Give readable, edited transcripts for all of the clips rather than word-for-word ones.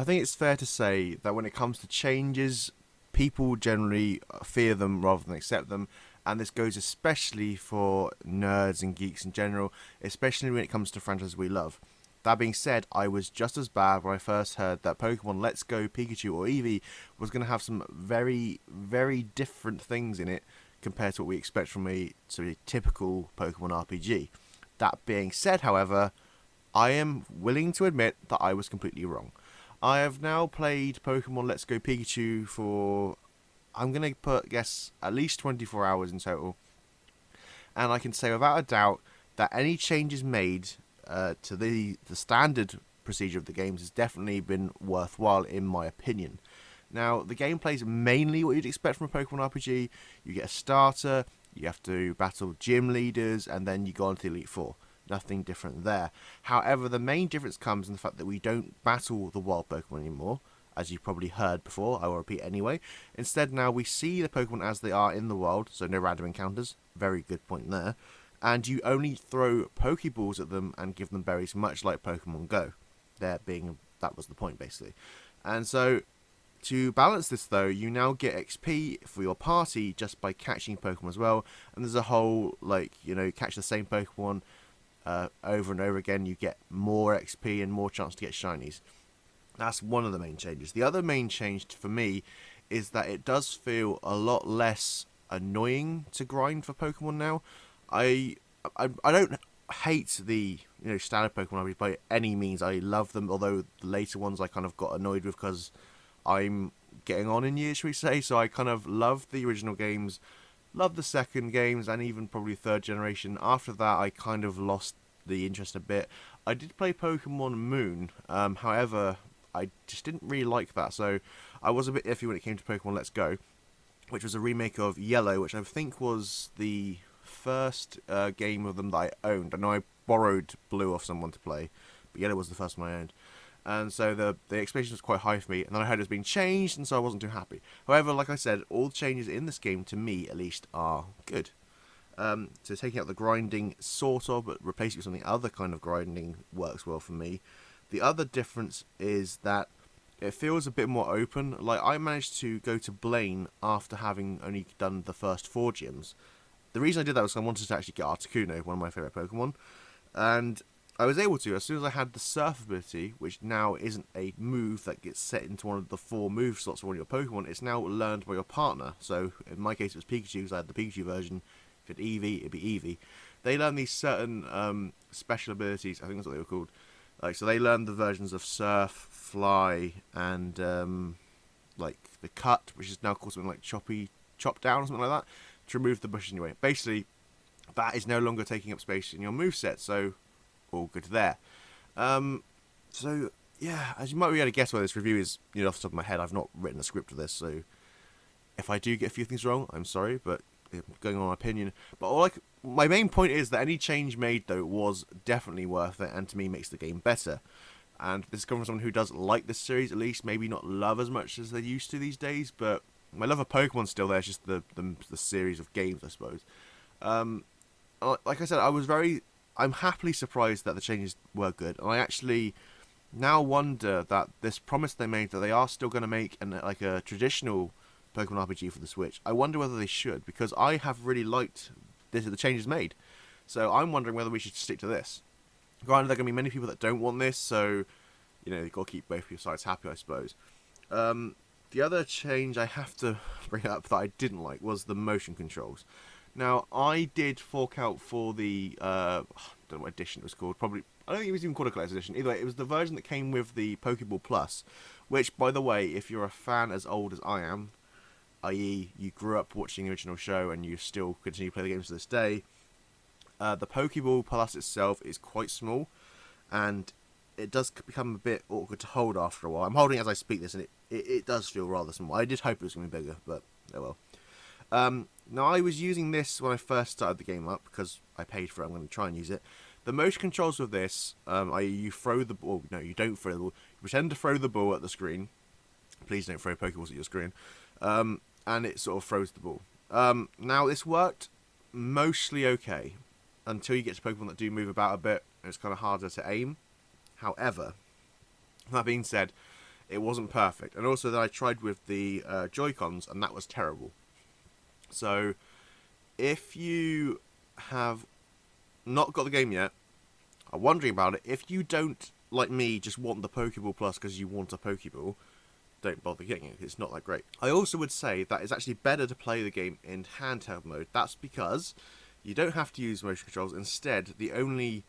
I think it's fair to say that when it comes to changes, people generally fear them rather than accept them, and this goes especially for nerds and geeks in general, especially when it comes to franchises we love. That being said, I was just as bad when I first heard that Pokemon Let's Go Pikachu or Eevee was going to have some very, very different things in it compared to what we expect from a sort of typical Pokemon RPG. That being said, however, I am willing to admit that I was completely wrong. I have now played Pokemon Let's Go Pikachu for, I'm going to guess, at least 24 hours in total. And I can say without a doubt that any changes made to the standard procedure of the games has definitely been worthwhile in my opinion. Now, the gameplay is mainly what you'd expect from a Pokemon RPG. You get a starter, you have to battle gym leaders, and then you go on to the Elite Four. Nothing different there. However, the main difference comes in the fact that we don't battle the wild Pokemon anymore, as you've probably heard before. I will repeat anyway. Instead, now we see the Pokemon as they are in the wild, so no random encounters. Very good point there. And you only throw Pokeballs at them and give them berries, much like Pokemon Go. That was the point, basically. And so, to balance this though, you now get XP for your party just by catching Pokemon as well. And there's a whole, catch the same Pokemon over and over again, you get more XP and more chance to get shinies. That's one of the main changes. The other main change for me is that it does feel a lot less annoying to grind for Pokemon now. I don't hate the standard Pokemon RPG by any means. I love them, although the later ones I kind of got annoyed with because I'm getting on in years, shall we say. So I kind of loved the original games, loved the second games, and even probably third generation. After that, I kind of lost the interest a bit. I did play Pokemon Moon, however, I just didn't really like that. So I was a bit iffy when it came to Pokemon Let's Go, which was a remake of Yellow, which I think was the first game of them that I owned. I know I borrowed Blue off someone to play, but Yellow was the first one I owned. And so the expectation was quite high for me, and then I heard it was being changed, and so I wasn't too happy. However, like I said, all the changes in this game, to me at least, are good. So taking out the grinding, sort of, but replacing it with something other kind of grinding works well for me. The other difference is that it feels a bit more open. Like, I managed to go to Blaine after having only done the first 4 gyms. The reason I did that was I wanted to actually get Articuno, one of my favourite Pokemon, and I was able to as soon as I had the Surf ability, which now isn't a move that gets set into one of the 4 move slots for one of your Pokemon. It's now learned by your partner. So in my case, it was Pikachu, because I had the Pikachu version. If it had Eevee, it'd be Eevee. They learn these certain special abilities. I think that's what they were called. So they learn the versions of Surf, Fly, and the Cut, which is now called something like Chop Down or something like that, to remove the bushes in your way. Basically, that is no longer taking up space in your moveset, so all good there. So, yeah, as you might be able to guess where this review is, off the top of my head, I've not written a script of this, so if I do get a few things wrong, I'm sorry, but going on my opinion. But my main point is that any change made, though, was definitely worth it, and to me makes the game better. And this is coming from someone who does like this series, at least, maybe not love as much as they used to these days, but my love of Pokemon's still there. It's just the series of games, I suppose. Like I said, I'm happily surprised that the changes were good, and I actually now wonder that this promise they made that they are still going to make a traditional Pokemon RPG for the Switch. I wonder whether they should, because I have really liked the changes made. So I'm wondering whether we should stick to this. Granted, there are going to be many people that don't want this, so you've got to keep both your sides happy, I suppose. The other change I have to bring up that I didn't like was the motion controls. Now, I did fork out for the, I don't know what edition it was called, I don't think it was even called a collector's edition. Either way, it was the version that came with the Pokeball Plus, which, by the way, if you're a fan as old as I am, i.e. you grew up watching the original show and you still continue to play the games to this day, the Pokeball Plus itself is quite small, and it does become a bit awkward to hold after a while. I'm holding it as I speak this, and it does feel rather small. I did hope it was going to be bigger, but oh well. Now, I was using this when I first started the game up, because I paid for it. I'm going to try and use it. The motion controls with this, you throw the ball. No, you don't throw the ball. You pretend to throw the ball at the screen. Please don't throw Pokeballs at your screen. And it sort of throws the ball. Now, this worked mostly okay, until you get to Pokemon that do move about a bit, and it's kind of harder to aim. However, that being said, it wasn't perfect. And also that I tried with the Joy-Cons, and that was terrible. So if you have not got the game yet, are wondering about it, if you don't, like me, just want the Pokeball Plus because you want a Pokeball, don't bother getting it. It's not that great. I also would say that it's actually better to play the game in handheld mode. That's because you don't have to use motion controls. Instead, the only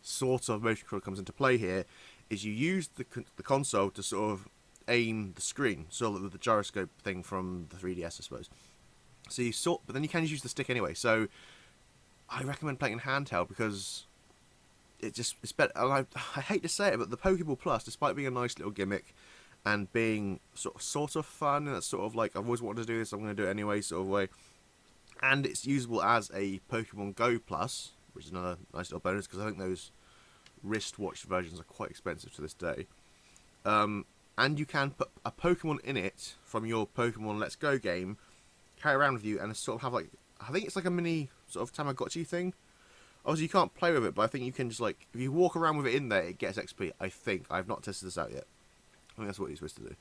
sort of motion control that comes into play here is you use the console to sort of aim the screen, sort of the gyroscope thing from the 3DS, I suppose. So but then you can use the stick anyway. So I recommend playing in handheld because it's better. And I hate to say it, but the Pokeball Plus, despite being a nice little gimmick and being sort of fun, and that's sort of like I've always wanted to do this, I'm going to do it anyway, sort of way. And it's usable as a Pokemon Go Plus, which is another nice little bonus because I think those wristwatch versions are quite expensive to this day. And you can put a Pokemon in it from your Pokemon Let's Go game, carry around with you, and sort of have like, I think it's like a mini sort of Tamagotchi thing. Obviously you can't play with it, but I think you can just like, if you walk around with it in there, it gets XP, I think. I've not tested this out yet. I think that's what you're supposed to do.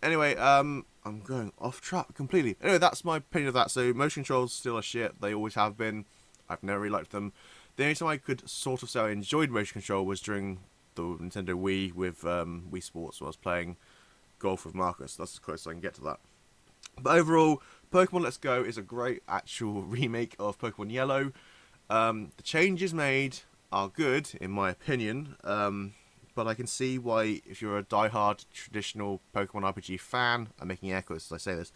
Anyway, I'm going off track completely. Anyway, that's my opinion of that. So motion controls still are shit. They always have been. I've never really liked them. The only time I could sort of say I enjoyed motion control was during the Nintendo Wii with Wii Sports, when I was playing golf with Marcus. That's as close as I can get to that. But overall, Pokemon Let's Go is a great actual remake of Pokemon Yellow. The changes made are good, in my opinion. But I can see why, if you're a die-hard traditional Pokemon RPG fan, I'm making air quotes as I say this,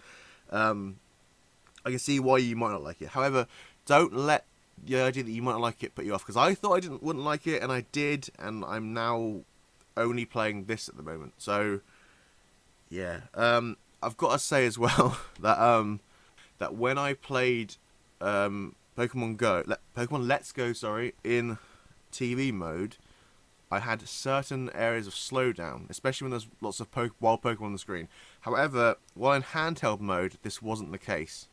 I can see why you might not like it. However, don't let the idea that you might not like it put you off, because I thought I wouldn't like it, and I did, and I'm now only playing this at the moment. So, yeah. I've got to say as well that that when I played Pokemon Let's Go, in TV mode, I had certain areas of slowdown, especially when there's lots of wild Pokemon on the screen. However, while in handheld mode, this wasn't the case.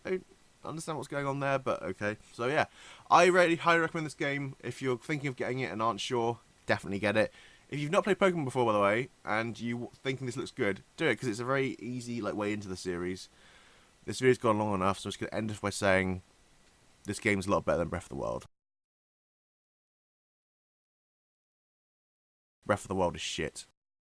I don't understand what's going on there, but okay. So yeah, I really highly recommend this game. If you're thinking of getting it and aren't sure, definitely get it. If you've not played Pokemon before, by the way, and you thinking this looks good, do it, because it's a very easy way into the series. This video's gone long enough, so I'm just going to end it by saying this game's a lot better than Breath of the Wild. Breath of the Wild is shit.